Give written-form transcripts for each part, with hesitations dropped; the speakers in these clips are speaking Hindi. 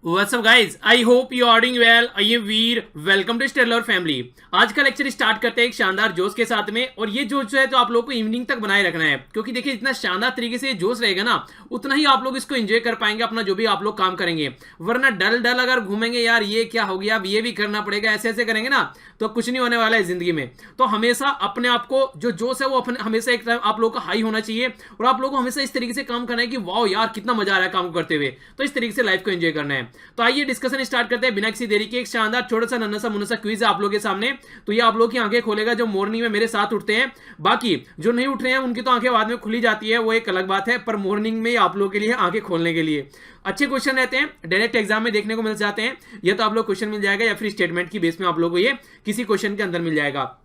What's up guys? I hope you are doing well. I am Veer. Welcome to Stellar family. आज का लेक्चर स्टार्ट करते हैं एक शानदार जोश के साथ में, और ये जोश जो है तो आप लोग को इवनिंग तक बनाए रखना है, क्योंकि देखिए जितना शानदार तरीके से जोश रहेगा ना उतना ही आप लोग इसको एंजॉय कर पाएंगे अपना जो भी आप लोग काम करेंगे. वरना डल डल अगर घूमेंगे यार ये क्या हो गया, अब ये भी करना पड़ेगा, ऐसे ऐसे करेंगे ना तो कुछ नहीं होने वाला है जिंदगी में. तो हमेशा अपने आप को जो जोश है वो अपने हमेशा एक आप लोग का हाई होना चाहिए, और आप लोग को हमेशा इस तरीके से काम करना है कि वाओ यार कितना मजा आ रहा है काम करते हुए. तो इस तरीके से लाइफ को एंजॉय करना है. तो आइए डिस्कशन स्टार्ट करते हैं बिना किसी देरी के. एक शानदार छोटा सा नन्हा सा मुन्ना सा क्विज है आप लोगों के सामने. तो ये आप लोग की आंखें खोलेगा जो मॉर्निंग में मेरे साथ उठते हैं. बाकी जो नहीं उठ रहे हैं उनकी तो आंखें बाद में खुली जाती है, वो एक अलग बात है, पर मॉर्निंग में आप लोगों के लिए आंखें खोलने के लिए अच्छे क्वेश्चन रहते हैं, डायरेक्ट एग्जाम में देखने को मिल जाते हैं. या तो आप लोग क्वेश्चन मिल जाएगा या फिर स्टेटमेंट की बेस में आप लोगों को ये किसी क्वेश्चन के अंदर मिल जाएगा.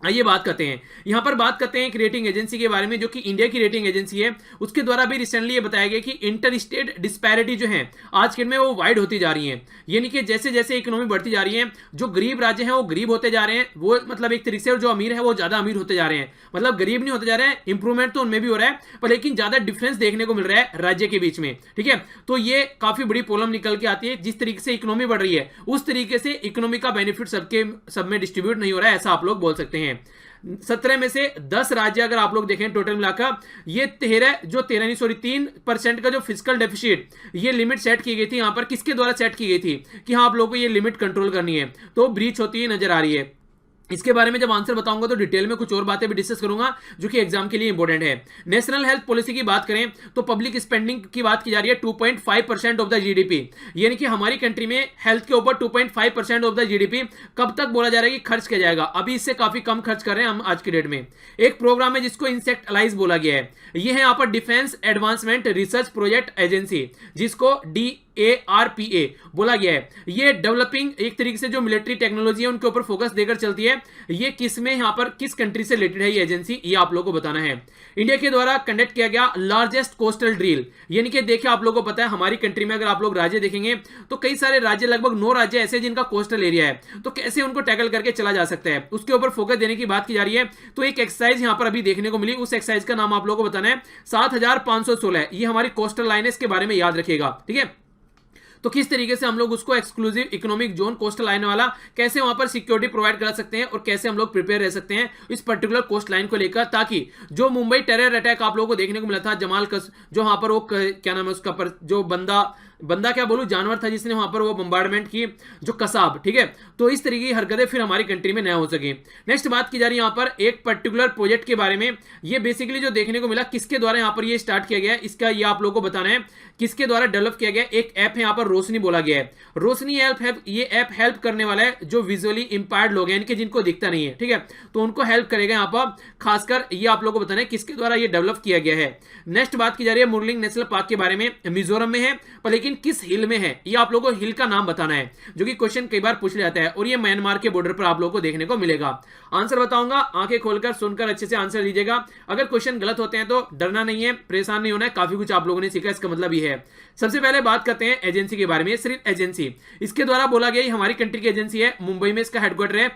आइए बात करते हैं. यहां पर बात करते हैं एक रेटिंग एजेंसी के बारे में जो कि इंडिया की रेटिंग एजेंसी है. उसके द्वारा भी रिसेंटली ये बताया गया कि इंटर स्टेट डिस्पैरिटी जो है आज के में वो वाइड होती जा रही है. यानी कि जैसे जैसे इकोनॉमी बढ़ती जा रही है, जो गरीब राज्य हैं वो गरीब होते जा रहे हैं, वो मतलब एक तरीके से, और जो अमीर है वो ज्यादा अमीर होते जा रहे हैं. मतलब गरीब नहीं होते जा रहे हैं, इंप्रूवमेंट तो उनमें भी हो रहा है, पर लेकिन ज्यादा डिफरेंस देखने को मिल रहा है राज्य के बीच में. ठीक है, तो ये काफी बड़ी प्रॉब्लम निकल के आती है. जिस तरीके से इकोनॉमी बढ़ रही है उस तरीके से इकोनॉमी का बेनिफिट सब में डिस्ट्रीब्यूट नहीं हो रहा है, ऐसा आप लोग बोल सकते हैं. 17 में से 10 राज्य अगर आप लोग देखें टोटल मिलाकर, ये 3% का जो फिजिकल डेफिसिट ये लिमिट सेट की गई थी. यहां पर किसके द्वारा सेट की गई थी कि हाँ आप लोगों को ये लिमिट कंट्रोल करनी है, तो ब्रीच होती है नजर आ रही है. इसके बारे में जब आंसर बताऊंगा तो डिटेल में कुछ और बातें भी डिस्कस करूंगा जो कि एग्जाम के लिए इंपॉर्टेंट है. नेशनल हेल्थ पॉलिसी की बात करें तो पब्लिक स्पेंडिंग की बात की जा रही है 2.5% ऑफ द जीडीपी. यानी कि हमारी कंट्री में हेल्थ के ऊपर 2.5% ऑफ द जीडीपी कब तक बोला जा रहा है कि खर्च किया जाएगा. अभी इससे काफी कम खर्च कर रहे हैं हम आज की डेट में. एक प्रोग्राम है जिसको इंसेक्ट अलाइज बोला गया है. यह है यहाँ पर defence advancement research project agency, जिसको DARPA बोला गया है. ये डेवलपिंग एक तरीके से जो मिलिट्री टेक्नोलॉजी है उनके ऊपर फोकस देकर चलती है. ये किस में यहां पर किस कंट्री से रिलेटेड है ये एजेंसी, ये आप लोगों को बताना है. इंडिया के द्वारा कंडक्ट किया गया लार्जेस्ट कोस्टल ड्रिल. यानी कि देखिए आप लोगों को पता है हमारी कंट्री में अगर आप लोग राज्य देखेंगे तो कई सारे राज्य, लगभग 9 राज्य ऐसे जिनका कोस्टल एरिया है, तो कैसे उनको टैकल करके चला जा सकता है उसके ऊपर फोकस देने की बात की जा रही है. तो एक एक्सरसाइज यहां पर अभी देखने को मिली, उस एक्सरसाइज का नाम आप लोगों को बताना है 7516. ये हमारी कोस्टल लाइन है, इसके बारे में याद रखिएगा. ठीक है, तो किस तरीके से हम लोग उसको exclusive economic zone coastline वाला कैसे वहां पर सिक्योरिटी प्रोवाइड करा सकते हैं, और कैसे हम लोग प्रिपेयर रह सकते हैं इस पर्टिकुलर कोस्ट लाइन को लेकर, ताकि जो मुंबई टेरर अटैक आप लोगों को देखने को मिला था जमाल कस, जो वहां पर वो क्या नाम है उसका, पर जो बंदा क्या बोलूं, जानवर था जिसने वहां पर वो बम्बार्डमेंट की, जो कसाब. ठीक है, तो इस तरीके की हरकतें फिर हमारी कंट्री में न हो सके. नेक्स्ट बात की जा रही है यहां पर एक पर्टिकुलर प्रोजेक्ट के बारे में. ये बेसिकली जो देखने को मिला किसके द्वारा यहां पर ये स्टार्ट किया गया है, इसका ये आप लोगों को बताना है किसके द्वारा डेवलप किया गया. एक ऐप है यहां पर रोशनी बोला गया है. रोशनी ऐप, ये ऐप हेल्प करने वाला है जो विजुअली इंपायर्ड लोग हैं, इनके जिनको दिखता नहीं है. ठीक है, तो उनको हेल्प करेगा यहां पर. खासकर ये आप लोगों को बताना है किसके द्वारा ये डेवलप किया गया है. नेक्स्ट बात की जा रही है मुरलिंग नेशनल पार्क के बारे में. मिजोरम में है, पर लेकिन किस हिल में है, ये आप लोगों को हिल का नाम बताना है, जो कि क्वेश्चन कई बार पूछ जाता है, और ये म्यांमार के बॉर्डर पर आप लोगों को देखने को मिलेगा. आंसर बताऊंगा, आंखें खोलकर सुनकर अच्छे से आंसर दीजिएगा. अगर क्वेश्चन गलत होते हैं तो डरना नहीं है, परेशान नहीं होना है, काफी कुछ आप लोगों ने सीखा, इसका मतलब ये है. सबसे पहले बात करते हैं एजेंसी के बारे में. सिर्फ एजेंसी इसके द्वारा बोला गया हमारी कंट्री की एजेंसी है, मुंबई में इसका हेडक्वार्टर है,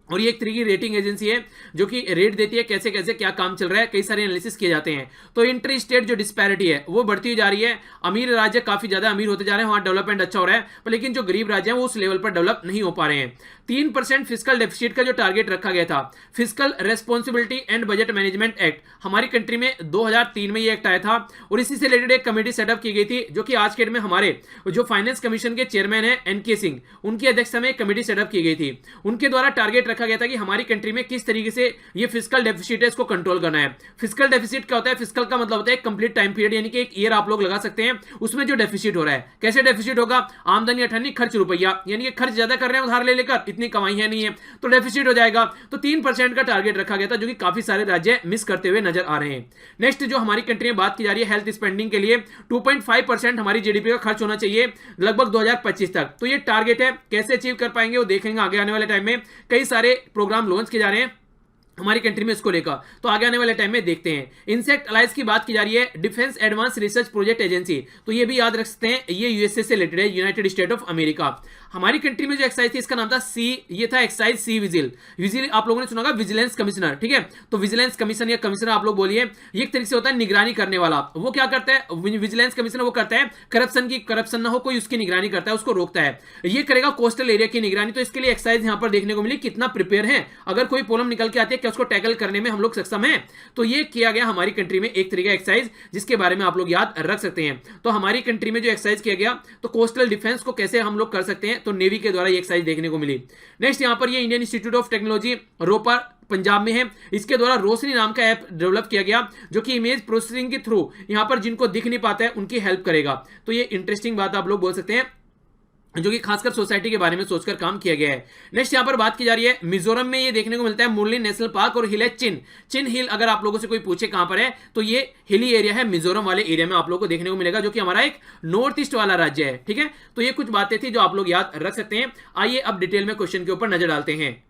और ये एक तरीके की रेटिंग एजेंसी है जो कि रेट देती है कैसे कैसे क्या काम चल रहा है, कई सारे एनालिसिस किए जाते हैं. तो इंटर स्टेट जो डिस्पैरिटी है वो बढ़ती जा रही है. अमीर राज्य काफी ज्यादा अमीर होते जा रहे हैं, वहां डेवलपमेंट अच्छा हो रहा है, पर लेकिन जो गरीब राज्य हैं वो उस लेवल पर डेवलप नहीं हो पा रहे हैं. 3% फिजिकल डेफिसिट का जो टारगेट रखा गया था, physical responsibility and budget management act, हमारी कंट्री में 2003 में ये एक्ट आया था, और इसी से रिलेटेड एक कमेटी सेटअप की गई थी, जो कि आज के डेट में हमारे जो फाइनेंस कमीशन के चेयरमैन है NK सिंह, उनकी अध्यक्षता में एक कमेटी सेटअप की गई थी. उनके द्वारा टारगेट रखा गया था कि हमारी कंट्री में किस तरीके से ये फिजिकल डेफिसिट है इसको कंट्रोल करना है. फिजिकल डेफिसिट क्या होता है, फिजिकल का मतलब होता है कंप्लीट टाइम पीरियड, यानी कि एक ईयर आप लोग लगा सकते हैं, उसमें जो डेफिसिट हो रहा है. कैसे डेफिसिट होगा, आमदनी 18 खर्च रुपया, यानी कि खर्च ज्यादा कर रहे हैं उधार ले लेकर, इतनी कमाई है नहीं है, तो डेफिसिट हो जाएगा. तो 3% का टारगेट रखा गया था, जो कि काफी सारे राज्य मिस करते हुए नजर आ रहे हैं. नेक्स्ट जो हमारी कंट्री में बात की जा रही है हेल्थ स्पेंडिंग के लिए 2.5% हमारी जीडीपी का खर्च होना चाहिए लगभग 2025 तक. तो ये टारगेट है, कैसे अचीव कर पाएंगे वो देखेंगे आगे आने वाले टाइम में. कई सारे प्रोग्राम लॉन्च किए जा रहे हैं, हमारी कंट्री में इसको लेकर, तो आगे आने वाले टाइम में देखते हैं। इंसेक्ट अलाइज की बात की जा रही है, defence advance research project agency, तो ये भी याद रख सकते हैं, ये यूएसए से रिलेटेड है, यूनाइटेड स्टेट ऑफ अमेरिका। हमारी कंट्री में जो एक्साइज थी इसका नाम था सी, ये था एक्साइज सी विजिल। विजिल आप लोगों ने सुना होगा, विजिलेंस कमिश्नर, ठीक है। तो विजिलेंस कमीशन या कमिश्नर आप लोग बोलिए, ये एक तरीके से होता है निगरानी करने वाला। वो क्या करता है, विजिलेंस कमिश्नर वो करता है करप्शन ना हो, कोई उसकी निगरानी करता है, उसको रोकता है। ये करेगा कोस्टल एरिया की निगरानी। तो इसके लिए एक्साइज यहां पर देखने को मिली कितना प्रिपेयर है, अगर कोई प्रॉब्लम निकल के आती है क्या उसको टैकल करने में हम लोग सक्षम हैं। तो ये किया गया हमारी कंट्री में एक तरीका एक्साइज, जिसके बारे में आप लोग याद रख सकते हैं। तो हमारी कंट्री में जो एक्साइज किया गया, तो कोस्टल डिफेंस को कैसे हम लोग कर सकते हैं, तो नेवी के द्वारा ये एक्साइज देखने को मिली। नेक्स्ट यहां पर ये Indian Institute of Technology Ropar Punjab में है, इसके द्वारा रोशनी नाम का ऐप डेवलप किया गया, जो कि इमेज प्रोसेसिंग के थ्रू यहां पर जिनको दिख नहीं पाता है उनकी हेल्प करेगा। तो ये इंटरेस्टिंग बात आप लोग बोल सकते हैं, जो कि खासकर सोसाइटी के बारे में सोचकर काम किया गया है। नेक्स्ट यहां पर बात की जा रही है, मिजोरम में ये देखने को मिलता है मुरली नेशनल पार्क, और हिल है चिन हिल। अगर आप लोगों से कोई पूछे कहां पर है, तो ये हिली एरिया है, मिजोरम वाले एरिया में आप लोगों को देखने को मिलेगा, जो कि हमारा एक नॉर्थ ईस्ट वाला राज्य है, ठीक है। तो ये कुछ बातें थी जो आप लोग याद रख सकते हैं। आइए अब डिटेल में क्वेश्चन के ऊपर नजर डालते हैं।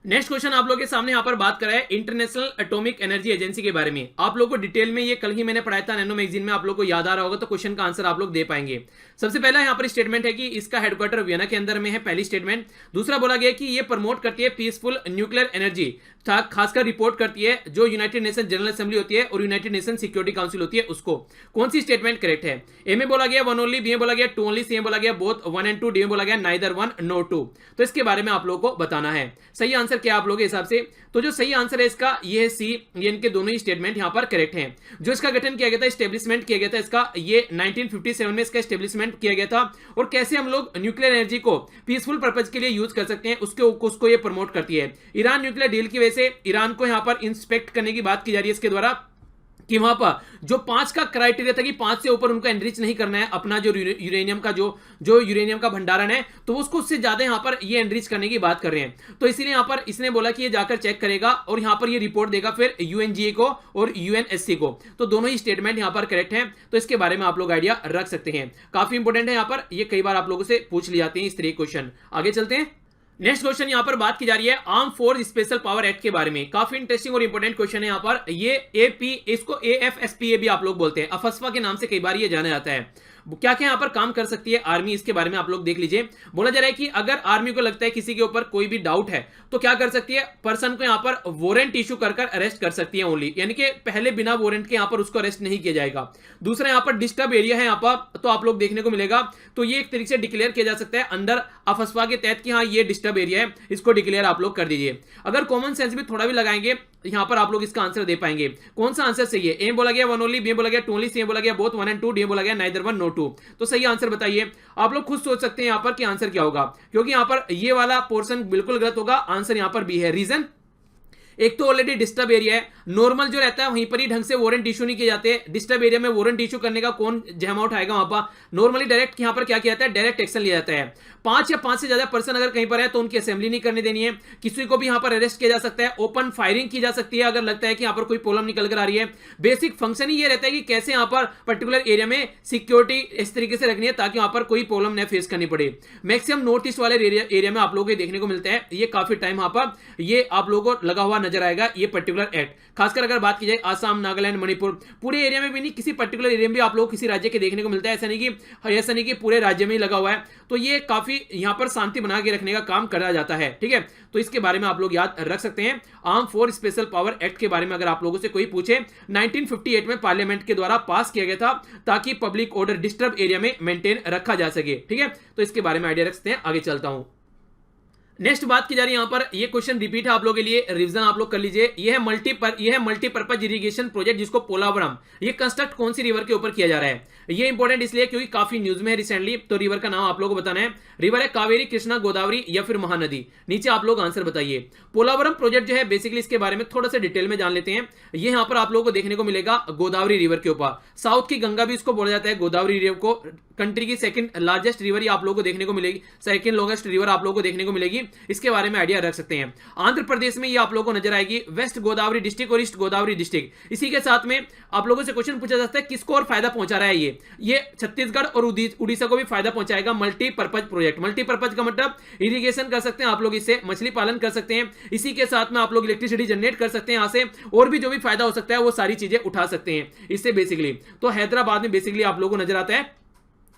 नेक्स्ट क्वेश्चन आप लोगों के सामने यहां पर बात कर रहा है इंटरनेशनल एटॉमिक एनर्जी एजेंसी के बारे में। आप लोगों को डिटेल में ये कल ही मैंने पढ़ाया था नैनो मैगजीन में, आप लोगों को याद आ रहा होगा, तो क्वेश्चन का आंसर आप लोग दे पाएंगे। सबसे पहला यहां पर स्टेटमेंट है कि इसका हेडक्वार्टर वियना के अंदर में है, पहली स्टेटमेंट। दूसरा बोला गया कि ये प्रमोट करती है पीसफुल न्यूक्लियर एनर्जी, खासकर रिपोर्ट करती है जो यूनाइटेड नेशन जनरल असेंबली होती है और यूनाइटेड नेशन सिक्योरिटी काउंसिल होती है उसको। कौन सी स्टेटमेंट करेक्ट है? ए में बोला गया वन ओनली, बी में बोला गया टू ओनली, सी में बोला गया both one and two, D में बोला गया नाइदर वन नो टू। तो इसके बारे में आप लोगों को बताना है सही आंसर क्या आप लोगों के हिसाब से। तो जो सही आंसर है इसका ये है सी, ये इनके दोनों ही स्टेटमेंट यहां पर करेक्ट हैं। जो इसका गठन किया गया था, एस्टेब्लिशमेंट किया गया था इसका, ये 1957 में इसका एस्टेब्लिशमेंट किया गया था। और कैसे हम लोग न्यूक्लियर एनर्जी को पीसफुल पर्पज के लिए यूज कर सकते हैं उसको ये प्रमोट करती है। ईरान न्यूक्लियर डील की वजह से ईरान को यहां पर इंस्पेक्ट करने की बात की जा रही है इसके द्वारा, कि वहां पर जो 5 का क्राइटेरिया था कि 5 से ऊपर उनको एनरिच नहीं करना है अपना जो यूरेनियम का जो यूरेनियम का भंडारण है, तो उसको उससे ज्यादा यहां पर ये एनरिच करने की बात कर रहे हैं। तो इसीलिए यहां पर इसने बोला कि ये जाकर चेक करेगा और यहां पर ये रिपोर्ट देगा फिर यूएनजीए को और यूएनएससी को। तो दोनों ही स्टेटमेंट यहां पर करेक्ट है, तो इसके बारे में आप लोग आइडिया रख सकते हैं। काफी इंपोर्टेंट है यहां पर, ये कई बार आप लोगों से पूछ ली जाते हैं इस तरह क्वेश्चन। आगे चलते हैं। नेक्स्ट क्वेश्चन यहां पर बात की जा रही है arm force special power act के बारे में। काफी इंटरेस्टिंग और इंपोर्टेंट क्वेश्चन है यहां पर। ये एपी, इसको एएफएसपीए भी आप लोग बोलते हैं, अफस्पा के नाम से कई बार ये जाना जाता है। क्या क्या यहां पर काम कर सकती है आर्मी, इसके बारे में आप लोग देख लीजिए। बोला जा रहा है कि अगर आर्मी को लगता है किसी के ऊपर कोई भी डाउट है, तो क्या कर सकती है, पर्सन को यहां पर वारंट इशू कर अरेस्ट कर सकती है ओनली, यानी कि पहले बिना वारंट के यहां पर उसको अरेस्ट नहीं किया जाएगा। दूसरा यहां पर डिस्टर्ब एरिया है यहां पर, तो आप लोग देखने को मिलेगा, तो ये एक तरीके से डिक्लेयर किया जा सकता है अंडर अफस्पा के तहत कि हाँ ये डिस्टर्ब एरिया है, इसको डिक्लेयर आप लोग कर दीजिए। अगर कॉमन सेंस भी थोड़ा भी लगाएंगे यहां पर आप लोग इसका आंसर दे पाएंगे। कौन सा आंसर सही है? ए बोला गया वन ओनली, बी बोला गया टू ओनली, सी बोला गया both one and two, D बोला गया नाइदर वन नो टू। तो सही आंसर बताइए। आप लोग खुद सोच सकते हैं यहां पर कि आंसर क्या होगा, क्योंकि यहां पर ये वाला पोर्शन बिल्कुल गलत होगा। आंसर यहां पर बी है। रीजन, एक तो ऑलरेडी डिस्टर्ब एरिया है, नॉर्मल जो रहता है वहीं पर ही ढंग से वारंट इशू नहीं किए जाते। डिस्टर्ब एरिया में वारंट इशू करने का कौन जहमा उठाएगा वहां पर? नॉर्मली डायरेक्ट यहां पर क्या किया जाता है, डायरेक्ट एक्शन लिया जाता है। 5 या 5 से ज्यादा पर्सन अगर कहीं पर है तो उनकी असेंबली नहीं करने देनी है। किसी को भी यहां पर अरेस्ट किया जा सकता है, ओपन फायरिंग की जा सकती है अगर लगता है कि यहां पर कोई प्रॉब्लम निकल कर आ रही है। बेसिक फंक्शन ही ये रहता है कि कैसे यहां पर पर्टिकुलर एरिया में सिक्योरिटी इस तरीके से रखनी है ताकि वहां पर कोई प्रॉब्लम न फेस करनी पड़े। मैक्सिमम नॉर्थ ईस्ट वाले एरिया में आप लोगों को देखने को मिलता है, ये काफी टाइम वहां पर ये आप लोगों को लगा हुआ नजर आएगा ये पर्टिकुलर एक्ट। खासकर अगर बात की जाए आसाम, नागालैंड, मणिपुर, पूरे एरिया में भी नहीं, किसी पर्टिकुलर एरिया में भी आप लोग किसी राज्य के देखने को मिलता है। ऐसा नहीं कि पूरे राज्य में ही लगा हुआ है। तो ये काफी यहां पर शांति बना के रखने का काम करा जाता है, ठीक है। तो इसके बारे में आप लोग याद रख सकते हैं। Arm force special power act के बारे में अगर आप लोगों से कोई पूछे, 1958 में पार्लियामेंट के द्वारा पास किया गया था ताकि पब्लिक ऑर्डर डिस्टर्ब एरिया में मेंटेन रखा जा सके, ठीक है। तो इसके बारे में आइडिया रख सकते हैं। आगे चलता हूं। नेक्स्ट बात की जा रही है यहां पर, ये क्वेश्चन रिपीट है आप लोगों के लिए, रिवीजन आप लोग कर लीजिए। ये है मल्टीपर्पज इरिगेशन प्रोजेक्ट जिसको पोलावरम, ये कंस्ट्रक्ट कौन सी रिवर के ऊपर किया जा रहा है? ये इंपॉर्टेंट इसलिए क्योंकि काफी न्यूज में है रिसेंटली। तो रिवर का नाम आप लोगों को बताना है। रिवर है कावेरी, कृष्णा, गोदावरी या फिर महानदी। नीचे आप लोग आंसर बताइए। पोलावरम प्रोजेक्ट जो है बेसिकली इसके बारे में थोड़ा सा डिटेल में जान लेते हैं। ये यहां पर आप लोगों को देखने को मिलेगा गोदावरी रिवर के ऊपर, साउथ की गंगा भी इसको बोला जाता है। गोदावरी रिवर को कंट्री की सेकंड लार्जेस्ट रिवर आप लोगों को देखने को मिलेगी, सेकंड लॉन्गेस्ट रिवर आप लोगों को देखने को मिलेगी। इसके बारे में आइडिया रख सकते हैं। आंध्र प्रदेश में ये आप लोगों को नजर आएगी, वेस्ट गोदावरी डिस्ट्रिक्ट और ईस्ट गोदावरी डिस्ट्रिक्ट। इसी के साथ में आप लोगों से क्वेश्चन पूछा जाता है किसको और फायदा पहुंचा रहा है ये छत्तीसगढ़ और उड़ीसा को भी फायदा पहुंचाएगा। मल्टीपर्पज प्रोजेक्ट, मल्टीपर्पज का मतलब इरिगेशन कर सकते हैं आप लोग, इससे मछली पालन कर सकते हैं, इसी के साथ में आप लोग इलेक्ट्रिसिटी जनरेट कर सकते हैं यहां से, और भी जो भी फायदा हो सकता है वो सारी चीजें उठा सकते हैं इससे बेसिकली। तो हैदराबाद में बेसिकली आप लोगों को नजर आता है।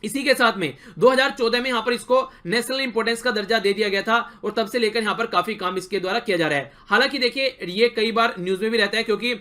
इसी के साथ में 2014 में यहां पर इसको नेशनल इंपोर्टेंस का दर्जा दे दिया गया था, और तब से लेकर यहां पर काफी काम इसके द्वारा किया जा रहा है। हालांकि देखिए ये कई बार न्यूज में भी रहता है, क्योंकि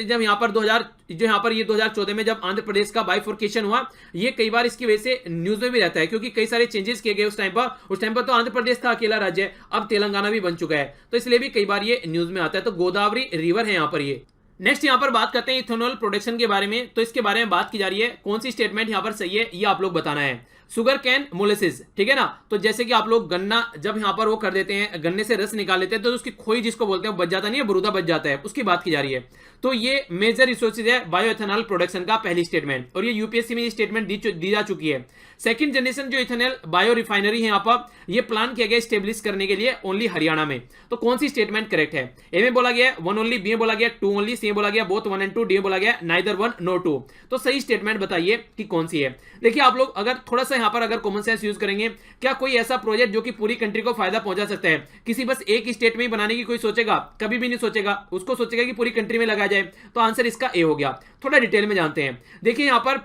जब यहां पर 2014 में जब आंध्र प्रदेश का बाइफोर्केशन हुआ, ये कई बार इसकी वजह से न्यूज में भी रहता है, क्योंकि कई सारे चेंजेस किए गए उस टाइम पर तो आंध्र प्रदेश था अकेला राज्य, अब तेलंगाना भी बन चुका है, तो इसलिए भी कई बार ये न्यूज में आता है। तो गोदावरी रिवर है यहां पर ये। नेक्स्ट यहां पर बात करते हैं इथेनॉल प्रोडक्शन के बारे में, तो इसके बारे में बात की जा रही है। कौन सी स्टेटमेंट यहां पर सही है ये आप लोग बताना है। सुगर कैन मोलेसिस, ठीक है ना, तो जैसे कि आप लोग गन्ना जब यहां पर वो कर देते हैं, गन्ने से रस निकाल लेते हैं, तो उसकी खोई जिसको बोलते हैं बच जाता नहीं है, बरूदा बच जाता है, उसकी बात की जा रही है। तो ये मेजर रिसोर्सेज है बायोएथेनॉल प्रोडक्शन का पहली स्टेटमेंट, और ये यूपीएससी में ये स्टेटमेंट दी जा चुकी है। सेकंड जनरेशन जो इथेनॉल बायो रिफाइनरी है यहाँ पर ये प्लान किया गया स्टेब्लिश करने के लिए ओनली हरियाणा में। तो कौन सी स्टेटमेंट करेक्ट है? ए में बोला गया 1 ओनली, बी में बोला गया 2 ओनली, सी में बोला गया बोथ 1 and 2, डी में बोला गया नाइदर 1 नो 2। तो सही स्टेटमेंट बताइए कि कौन सी है। देखिए आप लोग अगर थोड़ा सा यहाँ पर अगर कॉमन सेंस यूज करेंगे, क्या कोई ऐसा प्रोजेक्ट जो कि पूरी कंट्री को फायदा पहुंचा सकता है किसी बस एक स्टेट में ही बनाने की कोई सोचेगा? कभी भी नहीं सोचेगा, उसको सोचेगा कि पूरी कंट्री में लगाया जाए। तो आंसर इसका ए हो गया। थोड़ा डिटेल में जानते हैं। देखिए यहाँ पर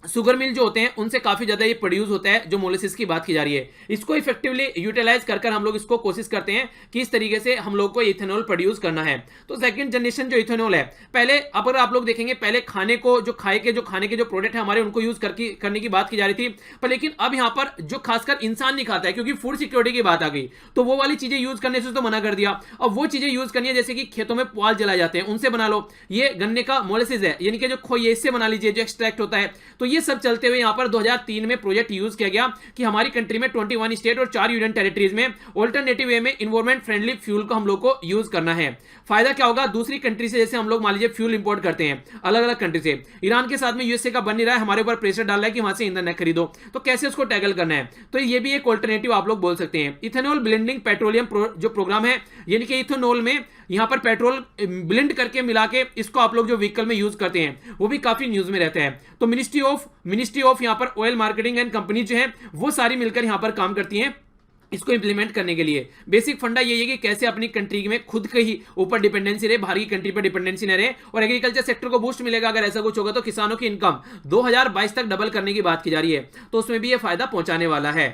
शुगर मिल जो होते हैं उनसे काफी ज्यादा ये प्रोड्यूस होता है, जो मोलेसिस की बात की जा रही है। इसको इफेक्टिवली यूटिलाइज कर हम लोग इसको कोशिश करते हैं कि इस तरीके से हम लोग को इथेनॉल प्रोड्यूस करना है। तो सेकंड जनरेशन जो इथेनॉल है, पहले अगर आप लोग देखेंगे पहले खाने के जो प्रोडक्ट है हमारे उनको यूज करने की बात की जा रही थी, पर लेकिन अब यहाँ पर जो खासकर इंसान नहीं खाता है, क्योंकि फूड सिक्योरिटी की बात आ गई, तो वो वाली चीजें यूज करने से तो मना कर दिया। अब वो चीजें यूज करनी है जैसे कि खेतों में पुआल जलाए जाते हैं, उनसे बना लो। ये गन्ने का मोलेसिस है, यानी कि जो खोई है, इससे बना लीजिए, जो एक्सट्रैक्ट होता है। तो ये सब चलते हुए पर 2003 में प्रोजेक्ट यूज किया गया कि हमारी कंट्री में 21 स्टेट और 4 यूनियन टेरिटरीज में ऑल्टरनेटिव वे में इन्वायरमेंट फ्रेंडली फ्यूल को हम लोग को यूज करना है। फायदा क्या होगा? दूसरी कंट्री से जैसे हम लोग मान लीजिए फ्यूल इंपोर्ट करते हैं अलग अलग कंट्री से, ईरान के साथ में यूएसए का बन नहीं रहा है, हमारे ऊपर प्रेशर डाल रहा है कि वहां से ईंधन न खरीदो, तो कैसे उसको टैकल करना है? तो ये भी एक ऑल्टरनेटिव आप लोग बोल सकते हैं। इथेनॉल ब्लेंडिंग पेट्रोलियम जो प्रोग्राम है, यानी कि इथेनॉल में यहां पर पेट्रोल ब्लेंड करके मिला के इसको आप लोग जो व्हीकल में यूज करते हैं, वो भी काफी न्यूज में रहता है। तो मिनिस्ट्री ऑफ यहां पर ऑयल मार्केटिंग एंड कंपनी जो है वो सारी मिलकर यहां पर काम करती हैं इसको इंप्लीमेंट करने के लिए। बेसिक फंडा ये है कि कैसे अपनी कंट्री में खुद के ही ऊपर डिपेंडेंसी रहे, बाहर की कंट्री पर डिपेंडेंसी न रहे, और एग्रीकल्चर सेक्टर को बूस्ट मिलेगा। अगर ऐसा कुछ होगा तो किसानों की इनकम 2022 तक डबल करने की बात की जा रही है, तो उसमें भी ये फायदा पहुंचाने वाला है।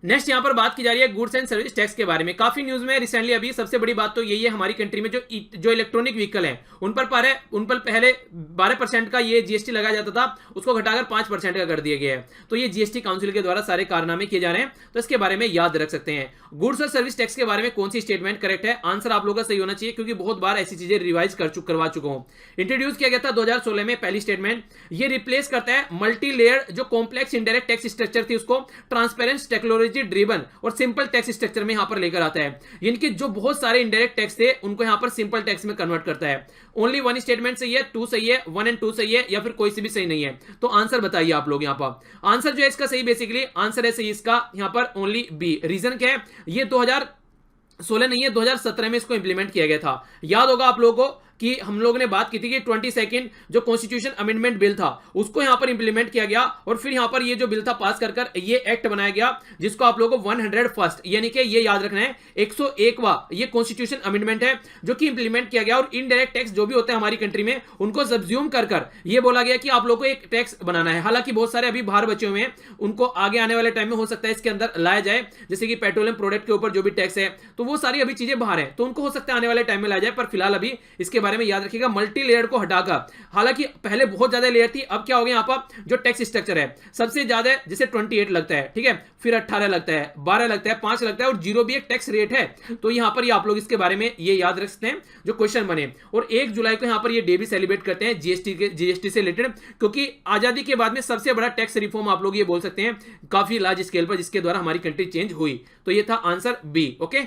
नेक्स्ट यहां पर बात की जा रही है गुड्स एंड सर्विस टैक्स के बारे में। काफी न्यूज में रिसेंटली अभी सबसे बड़ी बात तो यही है, हमारी कंट्री में जो इलेक्ट्रॉनिक व्हीकल है उन पर पहले 12% का ये जीएसटी लगाया जाता था, उसको घटाकर 5% का कर दिया गया है। तो ये जीएसटी काउंसिल के द्वारा सारे कारनामे किए जा रहे हैं, तो इसके बारे में याद रख सकते हैं। गुड्स और सर्विस टैक्स के बारे में कौन सी स्टेटमेंट करेक्ट है? आंसर आप लोगों का सही होना चाहिए, क्योंकि बहुत बार ऐसी चीजें रिवाइज करवा चुका हूं। इंट्रोड्यूस किया गया था 2016 में पहली स्टेटमेंट, ये रिप्लेस करता है मल्टी लेयर जो कॉम्प्लेक्स इनडायरेक्ट टैक्स स्ट्रक्चर थी, उसको ट्रांसपेरेंट टेक्नोलॉजी ड्रिवन और सिंपल टैक्स स्ट्रक्चर में यहां पर लेकर आता है। यानी कि जो बहुत सारे इनडायरेक्ट टैक्स थे उनको यहां पर सिंपल टैक्स में कन्वर्ट करता है। ओनली 1 स्टेटमेंट सही है, 2 सही है, 1 and 2 सही है, या फिर कोई सी भी सही नहीं है। तो आंसर बताइए आप लोग। यहां पर आंसर जो है इसका सही, बेसिकली आंसर है सही इसका यहां पर ओनली बी। रीजन क्या है? ये 2016 नहीं है, 2017 में इसको इंप्लीमेंट किया गया था। याद होगा आप लोगों को कि हम लोगों ने बात की थी कि 22nd जो कॉन्स्टिट्यूशन अमेंडमेंट बिल था उसको यहां पर इंप्लीमेंट किया गया, और फिर यहां पर ये जो बिल था पास कर ये एक्ट बनाया गया, जिसको आप लोगों को 101st यानी कि ये याद रखना है 101वां ये कॉन्स्टिट्यूशन अमेंडमेंट है जो कि इंप्लीमेंट किया गया। और इनडायरेक्ट टैक्स जो भी होता है हमारी कंट्री में उनको सब्ज्यूम कर ये बोला गया कि आप लोगों को एक टैक्स बनाना है। हालांकि बहुत सारे अभी बाहर बचे हुए हैं, उनको आगे आने वाले टाइम में हो सकता है इसके अंदर लाया जाए, जैसे कि पेट्रोलियम प्रोडक्ट के ऊपर जो भी टैक्स है, तो वो सारी अभी चीजें बाहर है, तो उनको हो सकता है आने वाले टाइम में लाया जाए। पर फिलहाल अभी इसके बारे में याद रखिएगा, मल्टी लेयर को हटाकर, हालांकि पहले बहुत ज्यादा लेयर थी, अब क्या हो गया यहां पर जो टैक्स स्ट्रक्चर है सबसे ज्यादा जैसे 28 लगता है, ठीक है, फिर 18 लगता है, 12 लगता है, 5 लगता है, और 0 भी एक टैक्स रेट है। तो यहां पर ये आप लोग इसके बारे में ये याद रख सकते हैं जो क्वेश्चन बने। और 1 जुलाई को यहां पर ये डे भी सेलिब्रेट करते हैं जीएसटी से रिलेटेड, क्योंकि आजादी के बाद में सबसे बड़ा टैक्स रिफॉर्म आप लोग ये बोल सकते हैं काफी लार्ज स्केल पर, जिसके द्वारा हमारी कंट्री चेंज हुई। तो ये था आंसर बी। ओके,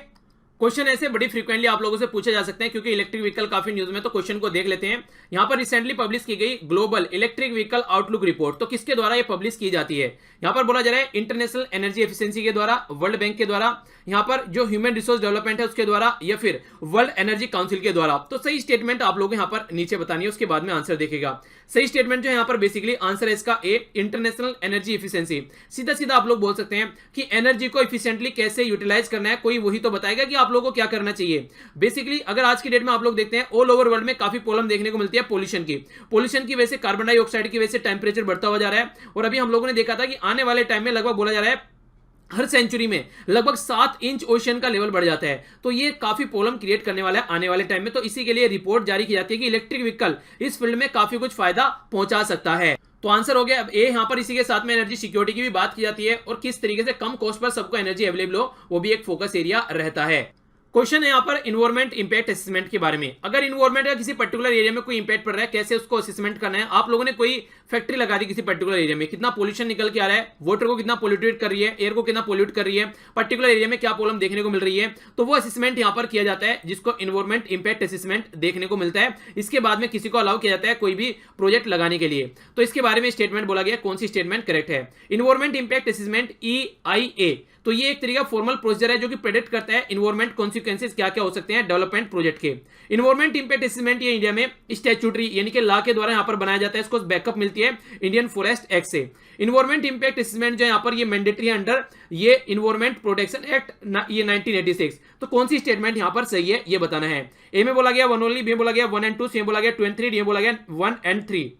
क्वेश्चन ऐसे बड़ी फ्रीक्वेंटली आप लोगों से पूछे जा सकते हैं क्योंकि इलेक्ट्रिक व्हीकल काफी न्यूज में, तो क्वेश्चन को देख लेते हैं। यहां पर रिसेंटली पब्लिश की गई global electric vehicle outlook report, तो किसके द्वारा ये पब्लिश की जाती है? यहां पर बोला जा रहा है इंटरनेशनल एनर्जी एफिशिएंसी के द्वारा, वर्ल्ड बैंक के द्वारा, यहां पर जो ह्यूमन रिसोर्स डेवलपमेंट है उसके द्वारा, या फिर वर्ल्ड एनर्जी काउंसिल के द्वारा। तो सही स्टेटमेंट आप लोग यहां पर नीचे बतानी है, उसके बाद में आंसर देखेगा। सही स्टेटमेंट जो है यहां पर बेसिकली आंसर है इसका ए, इंटरनेशनल एनर्जी एफिशिएंसी। सीधा सीधा आप लोग बोल सकते हैं कि एनर्जी को एफिशिएंटली कैसे यूटिलाइज करना है, कोई वही तो बताएगा कि आप लोगों को क्या करना चाहिए। बेसिकली अगर आज की डेट में आप लोग देखते हैं ऑल ओवर वर्ल्ड में काफी प्रॉब्लम देखने को मिलती है पोल्यूशन की वजह से, कार्बन डाइऑक्साइड की वजह से टेंपरेचर बढ़ता हुआ जा रहा है। और अभी हम लोगों ने देखा था कि आने वाले टाइम में लगभग बोला जा रहा है हर सेंचुरी में लगभग 7 इंच ओशन का लेवल बढ़ जाता है। तो ये काफी प्रॉब्लम क्रिएट करने वाला है आने वाले टाइम में। तो इसी के लिए रिपोर्ट जारी की जाती है कि इलेक्ट्रिक व्हीकल इस फील्ड में काफी कुछ फायदा पहुंचा सकता है। तो आंसर हो गया अब ए। यहां पर इसी के साथ में एनर्जी सिक्योरिटी की भी बात की जाती है और किस तरीके से कम कॉस्ट पर सबको एनर्जी अवेलेबल हो, वो भी एक फोकस एरिया रहता है। क्वेश्चन है यहाँ पर इन्वायरमेंट इंपैक्ट असेसमेंट के बारे में। अगर इन्वायरमेंट का किसी पर्टिकुलर एरिया में कोई इंपैक्ट पड़ रहा है, कैसे उसको असेसमेंट करना है। आप लोगों ने कोई फैक्ट्री लगा दी किसी पर्टिकुलर एरिया में, कितना पोल्यूशन निकल के आ रहा है, वाटर को कितना पोल्यूटेड कर रही है, एयर को कितना पोल्यूट कर रही है, पर्टिकुलर एरिया में क्या प्रॉब्लम देखने को मिल रही है, तो वो असेसमेंट यहाँ पर किया जाता है जिसको इन्वायरमेंट इंपैक्ट असेसमेंट देखने को मिलता है। इसके बाद में किसी को अलाउ किया जाता है कोई भी प्रोजेक्ट लगाने के लिए। तो इसके बारे में स्टेटमेंट बोला गया, कौन सी स्टेटमेंट करेक्ट है? इन्वायरमेंट इंपैक्ट असेसमेंट EIA, तो ये एक तरीका फॉर्मल प्रोसीजर है जो कि प्रेडिक्ट करता है इन्वायरमेंट कॉन्सिक्वेंसेस क्या क्या हो सकते हैं डेवलपमेंट प्रोजेक्ट के। इन्वायरमेंट इंपैक्ट असेसमेंट ये इंडिया में स्टैट्यूटरी यानी कि लॉ के द्वारा यहां पर बनाया जाता है, इसको बैकअप मिलती है इंडियन फॉरेस्ट एक्ट से। इन्वायरमेंट इंपैक्ट असेसमेंट जो यहां पर ये मैंडेटरी है अंडर ये इन्वायरमेंट प्रोटेक्शन एक्ट ये 1986। तो कौन सी स्टेटमेंट यहां पर सही है ये बताना है। ए में बोला गया 1 ओनली, बी में बोला गया 1 and 2, सी में बोला गया 2 and 3, डी में बोला गया 1 and 3।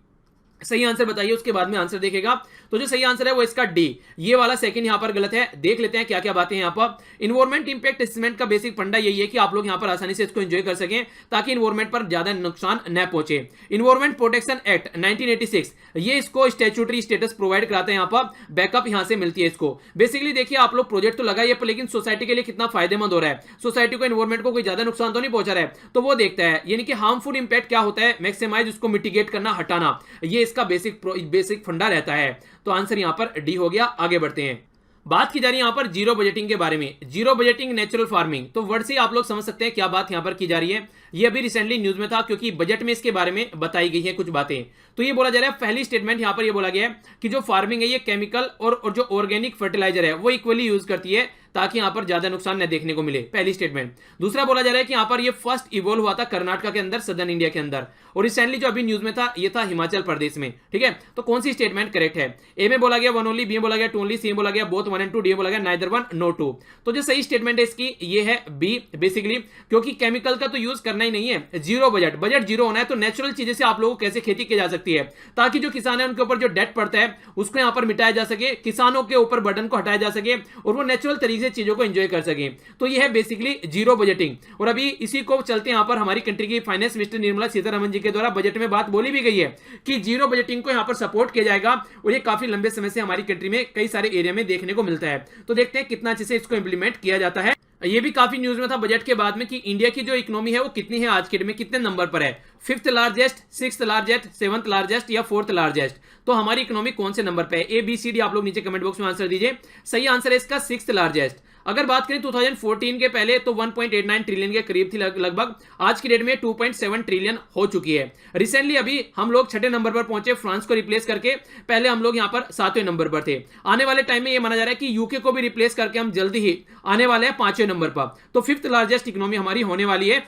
सही आंसर बताइए, उसके बाद में आंसर देखेगा। तो जो सही आंसर है वो इसका डी, ये वाला सेकंड यहां पर गलत है। देख लेते हैं क्या क्या बातें यहां पर। इन्वायरमेंट इंपैक्ट असेसमेंट का बेसिक फंडा यही है कि आप लोग यहां पर आसानी से इसको एंजॉय कर सकें ताकि इन्वायरमेंट पर ज्यादा नुकसान न पहुंचे। इन्वायरमेंट प्रोटेक्शन एक्ट 1986 ये इसको स्टैट्यूटरी स्टेटस प्रोवाइड कराते हैं, यहां पर बैकअप यहां से मिलती है इसको। बेसिकली देखिए आप लोग प्रोजेक्ट तो लगाइए पर लेकिन सोसाइटी के लिए कितना फायदेमंद हो रहा है, सोसाइटी को इन्वायरमेंट को कोई ज्यादा नुकसान तो नहीं पहुंचा रहा है, तो वो देखता है। यानी कि हार्मफुल इंपैक्ट क्या होता है, मैक्सिमाइज उसको मिटिगेट करना, हटाना, ये इसका बेसिक फंडा रहता है। तो आंसर यहां पर डी हो गया। आगे बढ़ते हैं, बात की जा रही है यहां पर जीरो बजटिंग के बारे में। जीरो बजटिंग नेचुरल फार्मिंग, तो वर्ड से आप लोग समझ सकते हैं क्या बात यहां पर की जा रही है। ये अभी रिसेंटली न्यूज में था क्योंकि बजट में इसके बारे में बताई गई है कुछ बातें। तो ये बोला जा रहा है, पहली स्टेटमेंट यहां पर ये बोला गया है कि जो फार्मिंग है ये केमिकल और जो ऑर्गेनिक फर्टिलाइजर है वो इक्वली यूज करती है ताकि यहां पर ज्यादा नुकसान न देखने को मिले, पहली स्टेटमेंट। दूसरा बोला जा रहा है कि यहां पर ये फर्स्ट इवॉल्व हुआ था कर्नाटका के अंदर, सदर्न इंडिया के अंदर, और रिसेंटली जो अभी न्यूज में था ये था हिमाचल प्रदेश में। ठीक है, तो कौन सी स्टेटमेंट करेक्ट है? ए में बोला गया 1 ओनली, बी में बोला गया 2 ओनली, सी में बोला गया बोथ 1 and 2, डी में बोला गया नाइदर 1 नो 2। तो जो सही स्टेटमेंट है इसकी ये है बी, बेसिकली क्योंकि केमिकल का तो यूज करना ही नहीं है। जीरो बजट जीरो होना है, तो नेचुरल चीजें से आप लोगों को कैसे खेती की जा सकती है ताकि जो किसान है उनके ऊपर जो डेट पड़ता है उसको यहां पर मिटाया जा सके, किसानों के ऊपर बर्डन को हटाया जा सके और वो नेचुरल तरीके से चीजों को एंजॉय कर सके। तो ये है बेसिकली जीरो बजटिंग। और अभी इसी को चलते यहां पर हमारी कंट्री की फाइनेंस मिनिस्टर निर्मला सीतारमण जी के द्वारा बजट में बात बोली भी गई है कि जीरो बजटिंग को यहां पर सपोर्ट किया जाएगा और ये काफी लंबे समय से हमारी कंट्री में कई सारे एरिया में देखने को मिलता है। तो देखते हैं कितना अच्छे से इसको इंप्लीमेंट किया जाता है। ये भी काफी न्यूज में था बजट के बाद में कि इंडिया की जो इकोनॉमी है वो कितनी है आज के डेट में, कितने नंबर पर है, 5th largest, 6th largest, 7th largest या 4th लार्जेस्ट। तो हमारी इकोनॉमी कौन से नंबर पे है? ABCD आप लोग नीचे कमेंट बॉक्स में आंसर दीजिए। सही आंसर है इसका 6th लार्जेस्ट। अगर बात करें 2014 के पहले तो 1.89 ट्रिलियन के करीब थी लगभग, आज की डेट में 2.7 ट्रिलियन हो चुकी है। रिसेंटली अभी हम लोग 6ठे नंबर पर पहुंचे फ्रांस को रिप्लेस करके, पहले हम लोग यहां पर 7वें नंबर पर थे। आने वाले टाइम में यह माना जा रहा है कि यूके को भी रिप्लेस करके हम जल्दी ही आने वाले हैं 5वें नंबर पर। तो 5th लार्जेस्ट इकोनॉमी हमारी होने वाली है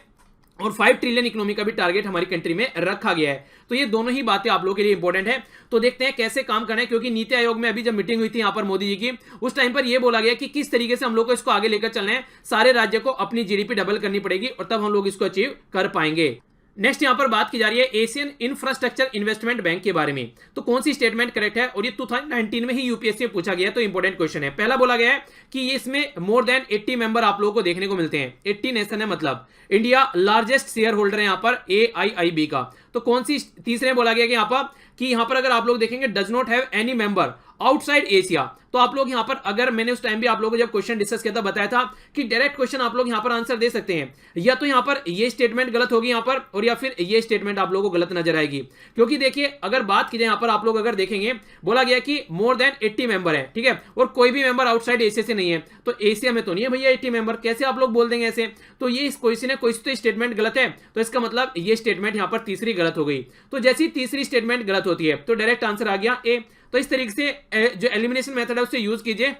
और 5 ट्रिलियन इकोनॉमी का भी टारगेट हमारी कंट्री में रखा गया है। तो ये दोनों ही बातें आप लोगों के लिए इंपॉर्टेंट है। तो देखते हैं कैसे काम करना है, क्योंकि नीति आयोग में अभी जब मीटिंग हुई थी यहां पर मोदी जी की, उस टाइम पर यह बोला गया कि किस तरीके से हम लोग को इसको आगे लेकर चलना है। सारे राज्य को अपनी जीडीपी डबल करनी पड़ेगी और तब हम लोग इसको अचीव कर पाएंगे। नेक्स्ट यहां पर बात की जा रही है एशियन इंफ्रास्ट्रक्चर इन्वेस्टमेंट बैंक के बारे में। तो कौन सी स्टेटमेंट करेक्ट है? और ये 2019 में ही यूपीएससी में पूछा गया, तो इंपॉर्टेंट क्वेश्चन है। पहला बोला गया है कि ये इसमें मोर देन 80 मेंबर आप लोगों को देखने को मिलते हैं। 80 नेशन है, मतलब इंडिया लार्जेस्ट शेयर होल्डर है यहां पर AIIB का। तो कौन सी? तीसरे बोला गया कि यहां पर अगर आप लोग देखेंगे does not have any member outside Asia. तो आप लोग यहां पर, अगर मैंने उस टाइम भी आप लोगों को जब क्वेश्चन डिस्कस किया था बताया था कि डायरेक्ट क्वेश्चन आप लोग यहां पर आंसर दे सकते हैं, या तो यहां पर ये स्टेटमेंट गलत होगी यहां पर, और या फिर ये स्टेटमेंट आप लोगों को गलत नजर आएगी। क्योंकि देखिए अगर बात की जाए यहां पर आप लोग अगर देखेंगे, बोला गया कि मोर देन 80 मेंबर है, ठीक है, और कोई भी मेंबर आउटसाइड एशिया से नहीं है, तो एशिया में तो नहीं है भैया 80 मेंबर, कैसे आप लोग बोल देंगे ऐसे? तो ये कोई तो स्टेटमेंट गलत है, तो इसका मतलब ये स्टेटमेंट यहां पर तीसरी गलत हो गई। तो जैसी तीसरी स्टेटमेंट गलत होती है तो डायरेक्ट आंसर आ गया ए। तो इस तरीके से जो एलिमिनेशन मेथड है उससे यूज कीजिए,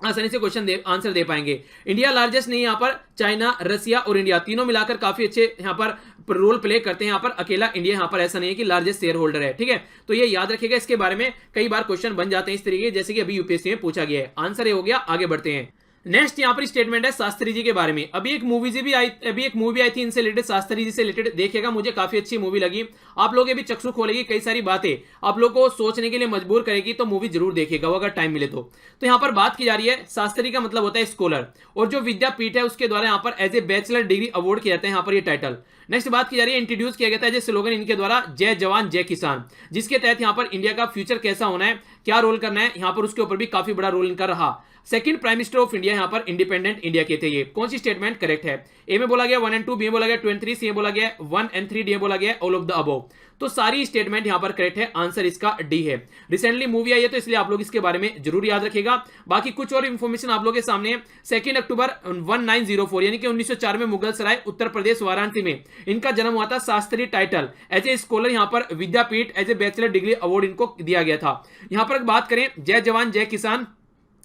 आसानी से क्वेश्चन आंसर दे पाएंगे। इंडिया लार्जेस्ट नहीं, यहां पर चाइना, रसिया और इंडिया तीनों मिलाकर काफी अच्छे यहां पर रोल प्ले करते हैं। यहां पर अकेला इंडिया यहां पर ऐसा नहीं है कि लार्जेस्ट शेयर होल्डर है, ठीक है। तो ये याद रखिएगा, इसके बारे में कई बार क्वेश्चन बन जाते हैं इस तरीके, जैसे कि अभी यूपीएससी में पूछा गया है। आंसर ये हो गया, आगे बढ़ते हैं। नेक्स्ट यहाँ पर स्टेटमेंट है शास्त्री जी के बारे में। अभी एक मूवी आई थी इनसे रिलेटेड, शास्त्री जी से रिलेटेड, देखिएगा मुझे काफी अच्छी मूवी लगी। आप लोग ये भी चक्षु खोलेगी, कई सारी बातें आप लोग को सोचने के लिए मजबूर करेगी, तो मूवी जरूर देखिएगा अगर टाइम मिले तो यहाँ पर बात की जा रही है, शास्त्री का मतलब होता है स्कॉलर, और जो विद्यापीठ है उसके द्वारा यहाँ पर as a bachelor degree award किया जाता है यहाँ पर ये टाइटल। नेक्स्ट बात की जा रही है, इंट्रोड्यूस किया गया था एज ए स्लोगन इनके द्वारा, जय जवान जय किसान, जिसके तहत यहाँ पर इंडिया का फ्यूचर कैसा होना है, क्या रोल करना है यहाँ पर, उसके ऊपर भी काफी बड़ा रोल इनका रहा। Second prime minister of India यहाँ पर इंडिपेंडेंट इंडिया के थे ये। कौन सी स्टेटमेंट करेक्ट है? ए में बोला गया 1 and 2, बी में बोला गया 2 and 3, सी में बोला गया 1 and 3, डी में बोला गया ऑल ऑफ द अबव। तो सारी स्टेटमेंट यहां पर करेक्ट है, आंसर इसका डी है। रिसेंटली मूवी आई है तो इसलिए आप लोग इसके बारे में जरूर याद रखिएगा। बाकी कुछ और इंफॉर्मेशन आप लोगों के सामने है। 2 अक्टूबर 1904 यानी कि 1904 में मुगल सराय उत्तर प्रदेश वाराणसी में इनका जन्म हुआ था। Shastri title as a scholar यहाँ पर Vidyapeeth as a bachelor degree award इनको दिया गया था। यहां पर बात करें, जय जवान जय किसान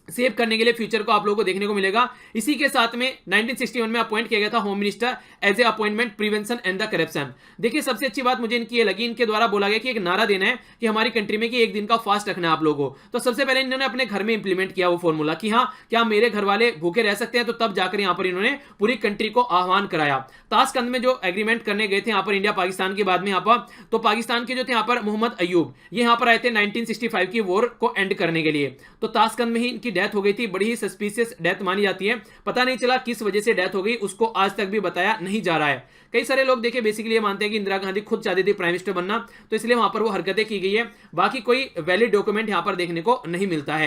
सेव करने के लिए फ्यूचर को आप लोगों को देखने को मिलेगा। इसी के साथ में 1961 में अपॉइंट किया गया था home minister as a appointment prevention and the corruption. देखिए सबसे अच्छी बात मुझे इनकी ये लगी, इनके द्वारा बोला गया कि एक नारा देना है कि हमारी कंट्री में कि एक दिन का फास्ट रखना है आप लोगों को। तो सबसे पहले इन्होंने अपने घर में इंप्लीमेंट किया वो फॉर्मूला कि हाँ क्या मेरे घर वाले भूखे रह सकते हैं, तो तब जाकर यहाँ पर इन्होंने पूरी कंट्री को आह्वान कराया। ताशकंद में जो एग्रीमेंट करने गए थे यहाँ पर इंडिया पाकिस्तान के बाद में यहाँ पर, तो पाकिस्तान के जो थे यहाँ पर मोहम्मद अयूब ये यहाँ पर आए थे 1965 की वॉर को एंड करने के लिए। तो ताशकंद में ही इनकी डेथ हो गई थी, बड़ी सस्पिशियस डेथ मानी जाती है। पता नहीं चला किस वजह से डेथ हो गई, उसको आज तक भी बताया नहीं जा रहा है। कई सारे लोग देखे बेसिकली ये मानते हैं कि इंदिरा गांधी खुद चाहती थी प्राइम मिनिस्टर बनना, तो इसलिए वहां पर वो हरकतें की गई है। बाकी कोई वैलिड डॉक्यूमेंट यहां पर देखने को नहीं मिलता है।